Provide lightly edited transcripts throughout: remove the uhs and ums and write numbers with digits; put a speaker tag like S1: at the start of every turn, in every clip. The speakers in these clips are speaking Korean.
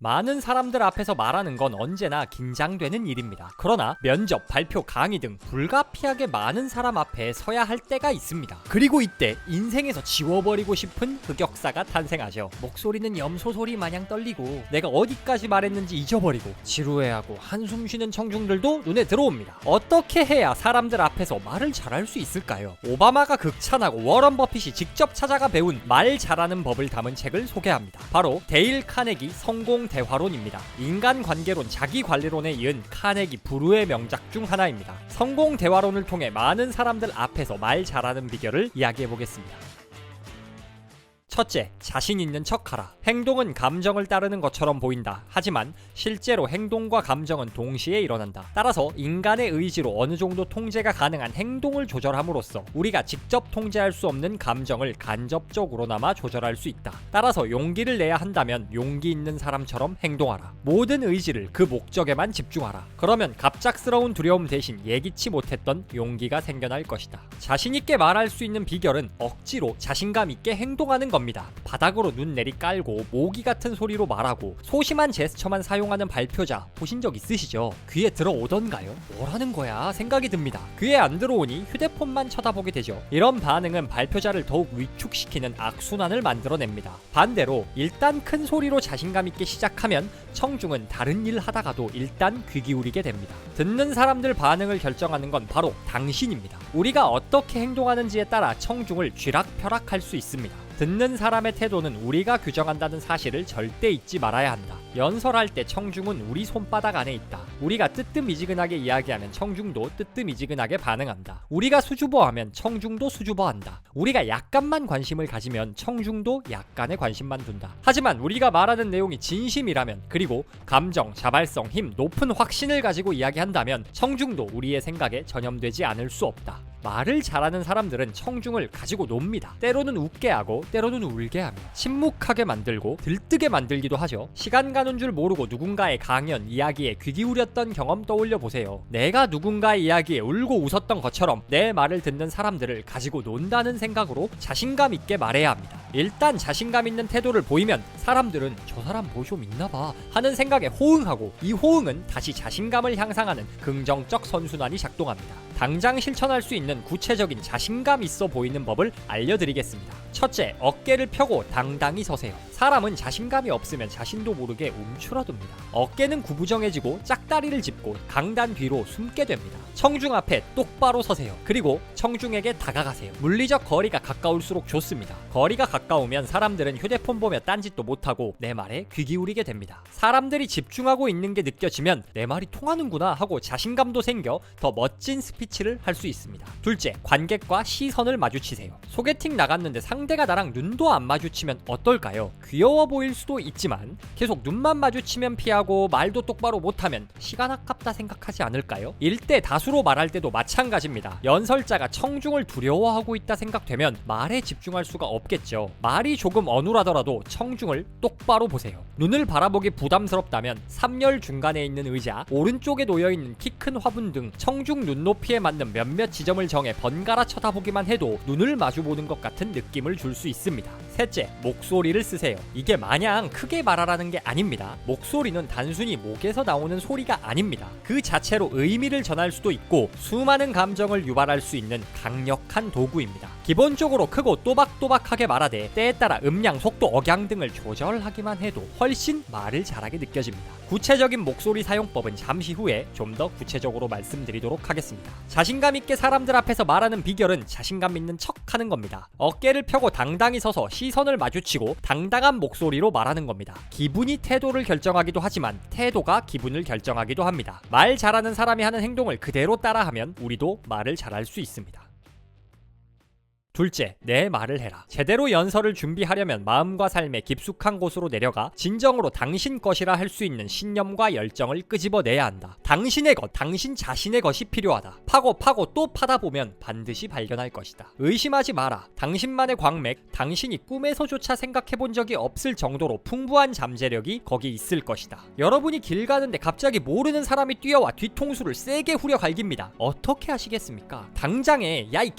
S1: 많은 사람들 앞에서 말하는 건 언제나 긴장되는 일입니다. 그러나 면접, 발표, 강의 등 불가피하게 많은 사람 앞에 서야 할 때가 있습니다. 그리고 이때 인생에서 지워버리고 싶은 흑역사가 탄생하죠. 목소리는 염소 소리 마냥 떨리고 내가 어디까지 말했는지 잊어버리고 지루해하고 한숨 쉬는 청중들도 눈에 들어옵니다. 어떻게 해야 사람들 앞에서 말을 잘할 수 있을까요? 오바마가 극찬하고 워런 버핏이 직접 찾아가 배운 말 잘하는 법을 담은 책을 소개합니다. 바로 데일 카네기 성공 대화론입니다. 인간관계론, 자기관리론에 이은 카네기 불후의 명작 중 하나입니다. 성공 대화론을 통해 많은 사람들 앞에서 말 잘하는 비결을 이야기해보겠습니다. 첫째, 자신 있는 척하라. 행동은 감정을 따르는 것처럼 보인다. 하지만 실제로 행동과 감정은 동시에 일어난다. 따라서 인간의 의지로 어느 정도 통제가 가능한 행동을 조절함으로써 우리가 직접 통제할 수 없는 감정을 간접적으로나마 조절할 수 있다. 따라서 용기를 내야 한다면 용기 있는 사람처럼 행동하라. 모든 의지를 그 목적에만 집중하라. 그러면 갑작스러운 두려움 대신 예기치 못했던 용기가 생겨날 것이다. 자신 있게 말할 수 있는 비결은 억지로 자신감 있게 행동하는 겁니다. 바닥으로 눈 내리 깔고 모기 같은 소리로 말하고 소심한 제스처만 사용하는 발표자 보신 적 있으시죠? 귀에 들어오던가요? 뭐라는 거야 생각이 듭니다. 귀에 안 들어오니 휴대폰만 쳐다보게 되죠. 이런 반응은 발표자를 더욱 위축시키는 악순환을 만들어냅니다. 반대로 일단 큰 소리로 자신감 있게 시작하면 청중은 다른 일 하다가도 일단 귀 기울이게 됩니다. 듣는 사람들 반응을 결정하는 건 바로 당신입니다. 우리가 어떻게 행동하는지에 따라 청중을 쥐락펴락할 수 있습니다. 듣는 사람의 태도는 우리가 규정한다는 사실을 절대 잊지 말아야 한다. 연설할 때 청중은 우리 손바닥 안에 있다. 우리가 뜨뜻미지근하게 이야기하면 청중도 뜨뜻미지근하게 반응한다. 우리가 수줍어하면 청중도 수줍어한다. 우리가 약간만 관심을 가지면 청중도 약간의 관심만 둔다. 하지만 우리가 말하는 내용이 진심이라면, 그리고 감정, 자발성, 힘, 높은 확신을 가지고 이야기한다면 청중도 우리의 생각에 전염되지 않을 수 없다. 말을 잘하는 사람들은 청중을 가지고 놉니다. 때로는 웃게 하고 때로는 울게 하며 침묵하게 만들고 들뜨게 만들기도 하죠. 시간 가는 줄 모르고 누군가의 강연, 이야기에 귀 기울였던 경험 떠올려 보세요. 내가 누군가의 이야기에 울고 웃었던 것처럼 내 말을 듣는 사람들을 가지고 논다는 생각으로 자신감 있게 말해야 합니다. 일단 자신감 있는 태도를 보이면 사람들은 저 사람 뭐 좀 있나봐 하는 생각에 호응하고, 이 호응은 다시 자신감을 향상하는 긍정적 선순환이 작동합니다. 당장 실천할 수 있는 구체적인 자신감 있어 보이는 법을 알려드리겠습니다. 첫째, 어깨를 펴고 당당히 서세요. 사람은 자신감이 없으면 자신도 모르게 움츠러듭니다. 어깨는 구부정해지고 짝다리를 짚고 강단 뒤로 숨게 됩니다. 청중 앞에 똑바로 서세요. 그리고 청중에게 다가가세요. 물리적 거리가 가까울수록 좋습니다. 거리가 가까우면 사람들은 휴대폰 보며 딴짓도 못하고 내 말에 귀 기울이게 됩니다. 사람들이 집중하고 있는 게 느껴지면 내 말이 통하는구나 하고 자신감도 생겨 더 멋진 스피치를 할 수 있습니다. 둘째, 관객과 시선을 마주치세요. 소개팅 나갔는데 상대가 나랑 눈도 안 마주치면 어떨까요? 귀여워 보일 수도 있지만 계속 눈만 마주치면 피하고 말도 똑바로 못하면 시간 아깝다 생각하지 않을까요? 일대 다수로 말할 때도 마찬가지입니다. 연설자가 청중을 두려워하고 있다 생각되면 말에 집중할 수가 없겠죠. 말이 조금 어눌하더라도 청중을 똑바로 보세요. 눈을 바라보기 부담스럽다면 3열 중간에 있는 의자, 오른쪽에 놓여있는 키 큰 화분 등 청중 눈높이에 맞는 몇몇 지점을 정해 번갈아 쳐다보기만 해도 눈을 마주보는 것 같은 느낌을 줄 수 있습니다. 셋째, 목소리를 쓰세요. 이게 마냥 크게 말하라는 게 아닙니다. 목소리는 단순히 목에서 나오는 소리가 아닙니다. 그 자체로 의미를 전할 수도 있고 수많은 감정을 유발할 수 있는 강력한 도구입니다. 기본적으로 크고 또박또박하게 말하되 때에 따라 음량, 속도, 억양 등을 조절하기만 해도 훨씬 말을 잘하게 느껴집니다. 구체적인 목소리 사용법은 잠시 후에 좀 더 구체적으로 말씀드리도록 하겠습니다. 자신감 있게 사람들 앞에서 말하는 비결은 자신감 있는 척하는 겁니다. 어깨를 펴고 당당히 서서 시선을 마주치고 당당한 목소리로 말하는 겁니다. 기분이 태도를 결정하기도 하지만 태도가 기분을 결정하기도 합니다. 말 잘하는 사람이 하는 행동을 그대로 따라하면 우리도 말을 잘할 수 있습니다. 둘째, 내 말을 해라. 제대로 연설을 준비하려면 마음과 삶의 깊숙한 곳으로 내려가 진정으로 당신 것이라 할 수 있는 신념과 열정을 끄집어내야 한다. 당신의 것, 당신 자신의 것이 필요하다. 파고 또 파다 보면 반드시 발견할 것이다. 의심하지 마라. 당신만의 광맥, 당신이 꿈에서조차 생각해본 적이 없을 정도로 풍부한 잠재력이 거기 있을 것이다. 여러분이 길 가는데 갑자기 모르는 사람이 뛰어와 뒤통수를 세게 후려 갈깁니다. 어떻게 하시겠습니까? 당장에 야 이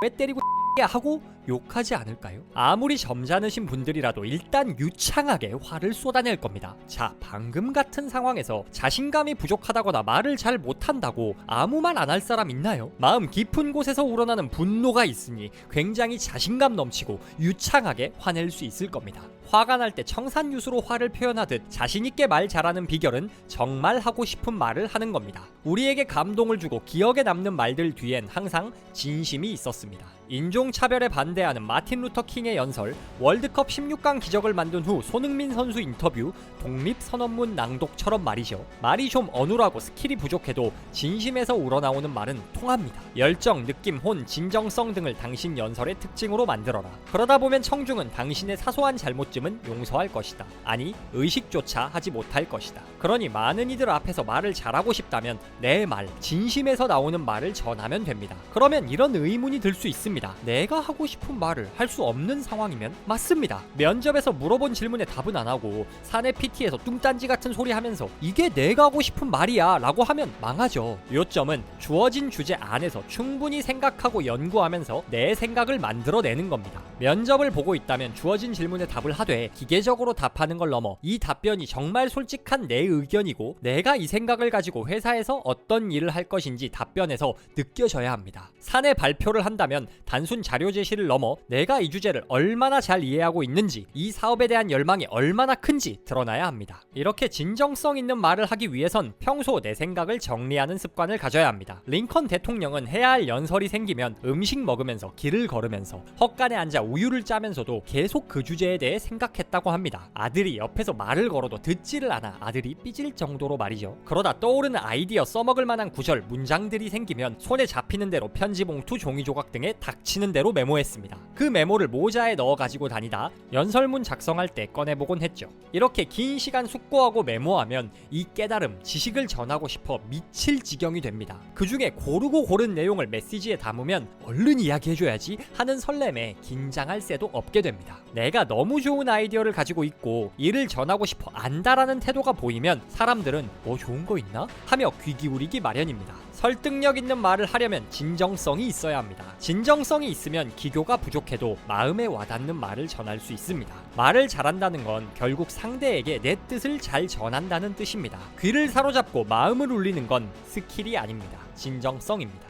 S1: 왜 때리고 하고 욕하지 않을까요? 아무리 점잖으신 분들이라도 일단 유창하게 화를 쏟아낼 겁니다. 자, 방금 같은 상황에서 자신감이 부족하다거나 말을 잘 못한다고 아무 말 안 할 사람 있나요? 마음 깊은 곳에서 우러나는 분노가 있으니 굉장히 자신감 넘치고 유창하게 화낼 수 있을 겁니다. 화가 날 때 청산유수로 화를 표현하듯 자신있게 말 잘하는 비결은 정말 하고 싶은 말을 하는 겁니다. 우리에게 감동을 주고 기억에 남는 말들 뒤엔 항상 진심이 있었습니다. 인종차별에 반대하는 마틴 루터 킹의 연설, 월드컵 16강 기적을 만든 후 손흥민 선수 인터뷰, 독립선언문 낭독처럼 말이죠. 말이 좀 어눌하고 스킬이 부족해도 진심에서 우러나오는 말은 통합니다. 열정, 느낌, 혼, 진정성 등을 당신 연설의 특징으로 만들어라. 그러다 보면 청중은 당신의 사소한 잘못쯤은 용서할 것이다. 아니, 의식조차 하지 못할 것이다. 그러니 많은 이들 앞에서 말을 잘하고 싶다면 내 말, 진심에서 나오는 말을 전하면 됩니다. 그러면 이런 의문이 들 수 있습니다. 내가 하고 싶은 말을 할 수 없는 상황이면? 맞습니다. 면접에서 물어본 질문에 답은 안 하고 사내 PT에서 뚱딴지 같은 소리 하면서 이게 내가 하고 싶은 말이야 라고 하면 망하죠. 요점은 주어진 주제 안에서 충분히 생각하고 연구하면서 내 생각을 만들어내는 겁니다. 면접을 보고 있다면 주어진 질문에 답을 하되 기계적으로 답하는 걸 넘어 이 답변이 정말 솔직한 내 의견이고 내가 이 생각을 가지고 회사에서 어떤 일을 할 것인지 답변에서 느껴져야 합니다. 사내 발표를 한다면 단순 자료 제시를 넘어 내가 이 주제를 얼마나 잘 이해하고 있는지, 이 사업에 대한 열망이 얼마나 큰지 드러나야 합니다. 이렇게 진정성 있는 말을 하기 위해선 평소 내 생각을 정리하는 습관을 가져야 합니다. 링컨 대통령은 해야 할 연설이 생기면 음식 먹으면서 길을 걸으면서 헛간에 앉아 우유를 짜면서도 계속 그 주제에 대해 생각했다고 합니다. 아들이 옆에서 말을 걸어도 듣지를 않아 아들이 삐질 정도로 말이죠. 그러다 떠오르는 아이디어, 써먹을 만한 구절, 문장들이 생기면 손에 잡히는 대로 편지 봉투, 종이 조각 등에 닥치는 대로 메모했습니다. 그 메모를 모자에 넣어 가지고 다니다 연설문 작성할 때 꺼내보곤 했죠. 이렇게 긴 시간 숙고하고 메모하면 이 깨달음, 지식을 전하고 싶어 미칠 지경이 됩니다. 그 중에 고르고 고른 내용을 메시지에 담으면 얼른 이야기해줘야지 하는 설렘에 긴장할 새도 없게 됩니다. 내가 너무 좋은 아이디어를 가지고 있고 이를 전하고 싶어 안다라는 태도가 보이면 사람들은 뭐 좋은 거 있나? 하며 귀 기울이기 마련입니다. 설득력 있는 말을 하려면 진정성이 있어야 합니다. 진정성이 있으면 기교가 부족해도 마음에 와닿는 말을 전할 수 있습니다. 말을 잘한다는 건 결국 상대에게 내 뜻을 잘 전한다는 뜻입니다. 귀를 사로잡고 마음을 울리는 건 스킬이 아닙니다. 진정성입니다.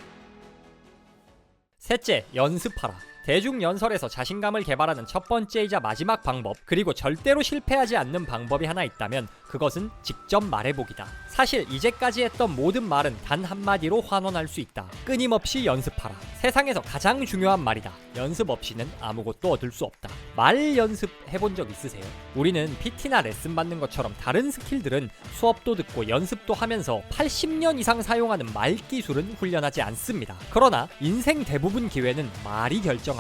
S1: 셋째, 연습하라. 대중연설에서 자신감을 개발하는 첫 번째이자 마지막 방법, 그리고 절대로 실패하지 않는 방법이 하나 있다면 그것은 직접 말해보기다. 사실 이제까지 했던 모든 말은 단 한마디로 환원할 수 있다. 끊임없이 연습하라. 세상에서 가장 중요한 말이다. 연습 없이는 아무것도 얻을 수 없다. 말 연습 해본 적 있으세요? 우리는 PT나 레슨 받는 것처럼 다른 스킬들은 수업도 듣고 연습도 하면서 80년 이상 사용하는 말 기술은 훈련하지 않습니다. 그러나 인생 대부분 기회는 말이 결정합니다.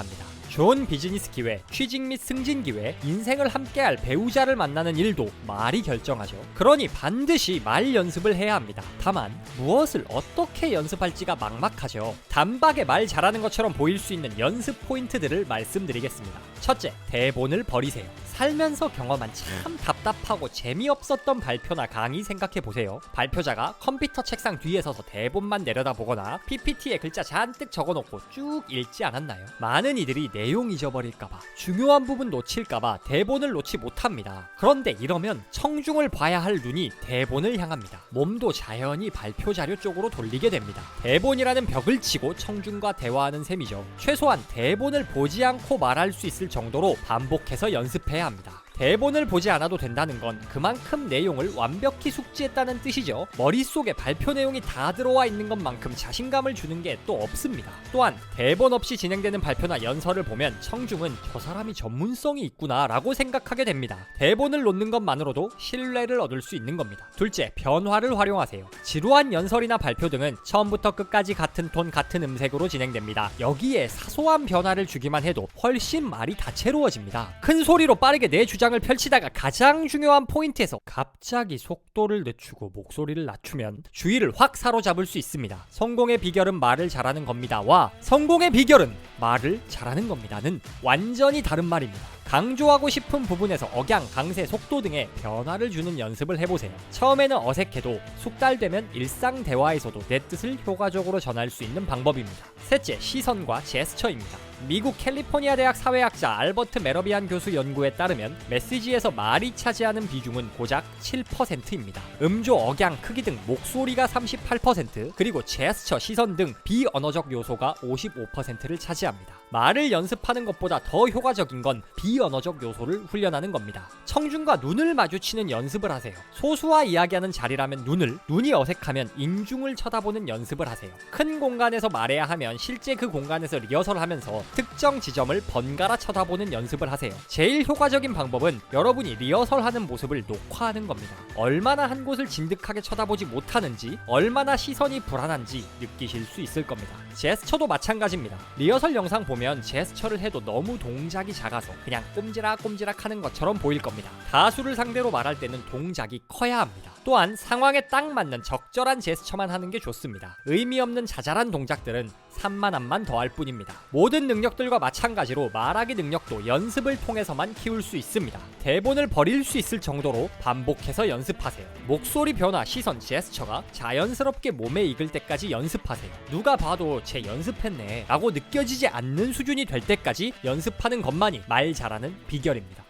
S1: 좋은 비즈니스 기회, 취직 및 승진 기회, 인생을 함께할 배우자를 만나는 일도 말이 결정하죠. 그러니 반드시 말 연습을 해야 합니다. 다만 무엇을 어떻게 연습할지가 막막하죠. 단박에 말 잘하는 것처럼 보일 수 있는 연습 포인트들을 말씀드리겠습니다. 첫째, 대본을 버리세요. 살면서 경험한 참 답답하고 재미없었던 발표나 강의 생각해보세요. 발표자가 컴퓨터 책상 뒤에 서서 대본만 내려다보거나 PPT에 글자 잔뜩 적어놓고 쭉 읽지 않았나요? 많은 이들이 내용 잊어버릴까봐, 중요한 부분 놓칠까봐 대본을 놓지 못합니다. 그런데 이러면 청중을 봐야 할 눈이 대본을 향합니다. 몸도 자연히 발표 자료 쪽으로 돌리게 됩니다. 대본이라는 벽을 치고 청중과 대화하는 셈이죠. 최소한 대본을 보지 않고 말할 수 있을 정도로 반복해서 연습해야 합니다. 대본을 보지 않아도 된다는 건 그만큼 내용을 완벽히 숙지했다는 뜻이죠. 머릿속에 발표 내용이 다 들어와 있는 것만큼 자신감을 주는 게 또 없습니다. 또한 대본 없이 진행되는 발표나 연설을 보면 청중은 저 사람이 전문성이 있구나 라고 생각하게 됩니다. 대본을 놓는 것만으로도 신뢰를 얻을 수 있는 겁니다. 둘째, 변화를 활용하세요. 지루한 연설이나 발표 등은 처음부터 끝까지 같은 톤, 같은 음색으로 진행됩니다. 여기에 사소한 변화를 주기만 해도 훨씬 말이 다채로워집니다. 큰 소리로 빠르게 내 주장을 펼치다가 가장 중요한 포인트에서 갑자기 속도를 늦추고 목소리를 낮추면 주의를 확 사로잡을 수 있습니다. 성공의 비결은 말을 잘하는 겁니다와 성공의 비결은 말을 잘하는 겁니다는 완전히 다른 말입니다. 강조하고 싶은 부분에서 억양, 강세, 속도 등의 변화를 주는 연습을 해보세요. 처음에는 어색해도 숙달되면 일상 대화에서도 내 뜻을 효과적으로 전할 수 있는 방법입니다. 셋째, 시선과 제스처입니다. 미국 캘리포니아 대학 사회학자 알버트 메러비안 교수 연구에 따르면 메시지에서 말이 차지하는 비중은 고작 7%입니다. 음조, 억양, 크기 등 목소리가 38%, 그리고 제스처, 시선 등 비언어적 요소가 55%를 차지합니다. 말을 연습하는 것보다 더 효과적인 건 비언어적 요소를 훈련하는 겁니다. 청중과 눈을 마주치는 연습을 하세요. 소수와 이야기하는 자리라면 눈이 어색하면 인중을 쳐다보는 연습을 하세요. 큰 공간에서 말해야 하면 실제 그 공간에서 리허설하면서 특정 지점을 번갈아 쳐다보는 연습을 하세요. 제일 효과적인 방법은 여러분이 리허설하는 모습을 녹화하는 겁니다. 얼마나 한 곳을 진득하게 쳐다보지 못하는지, 얼마나 시선이 불안한지 느끼실 수 있을 겁니다. 제스처도 마찬가지입니다. 리허설 영상 보면 제스처를 해도 너무 동작이 작아서 그냥 꼼지락꼼지락 하는 것처럼 보일 겁니다. 가수를 상대로 말할 때는 동작이 커야 합니다. 또한 상황에 딱 맞는 적절한 제스처만 하는 게 좋습니다. 의미 없는 자잘한 동작들은 산만함만 더할 뿐입니다. 모든 능력들과 마찬가지로 말하기 능력도 연습을 통해서만 키울 수 있습니다. 대본을 버릴 수 있을 정도로 반복해서 연습하세요. 목소리 변화, 시선, 제스처가 자연스럽게 몸에 익을 때까지 연습하세요. 누가 봐도 쟤 연습했네 라고 느껴지지 않는 수준이 될 때까지 연습하는 것만이 말 잘하는 비결입니다.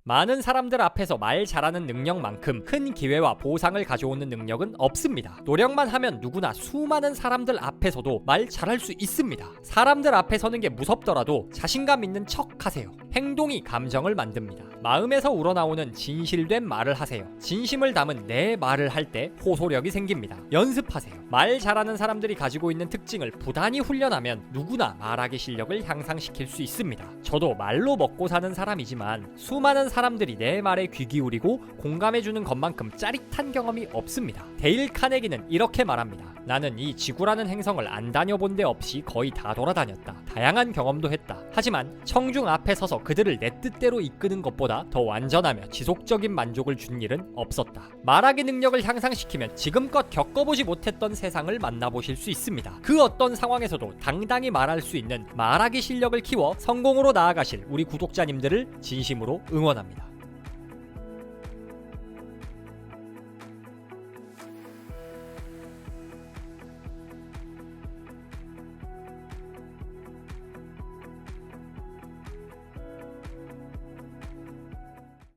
S1: 많은 사람들 앞에서 말 잘하는 능력만큼 큰 기회와 보상을 가져오는 능력은 없습니다. 노력만 하면 누구나 수많은 사람들 앞에서도 말 잘할 수 있습니다. 사람들 앞에 서는 게 무섭더라도 자신감 있는 척 하세요. 행동이 감정을 만듭니다. 마음에서 우러나오는 진실된 말을 하세요. 진심을 담은 내 말을 할 때 호소력이 생깁니다. 연습하세요. 말 잘하는 사람들이 가지고 있는 특징을 부단히 훈련하면 누구나 말하기 실력을 향상시킬 수 있습니다. 저도 말로 먹고 사는 사람이지만 수많은 사람들이 내 말에 귀 기울이고 공감해주는 것만큼 짜릿한 경험이 없습니다. 데일 카네기는 이렇게 말합니다. 나는 이 지구라는 행성을 안 다녀본 데 없이 거의 다 돌아다녔다. 다양한 경험도 했다. 하지만 청중 앞에 서서 그들을 내 뜻대로 이끄는 것보다 더 완전하며 지속적인 만족을 준 일은 없었다. 말하기 능력을 향상시키면 지금껏 겪어보지 못했던 세상을 만나보실 수 있습니다. 그 어떤 상황에서도 당당히 말할 수 있는 말하기 실력을 키워 성공으로 나아가실 우리 구독자님들을 진심으로 응원합니다.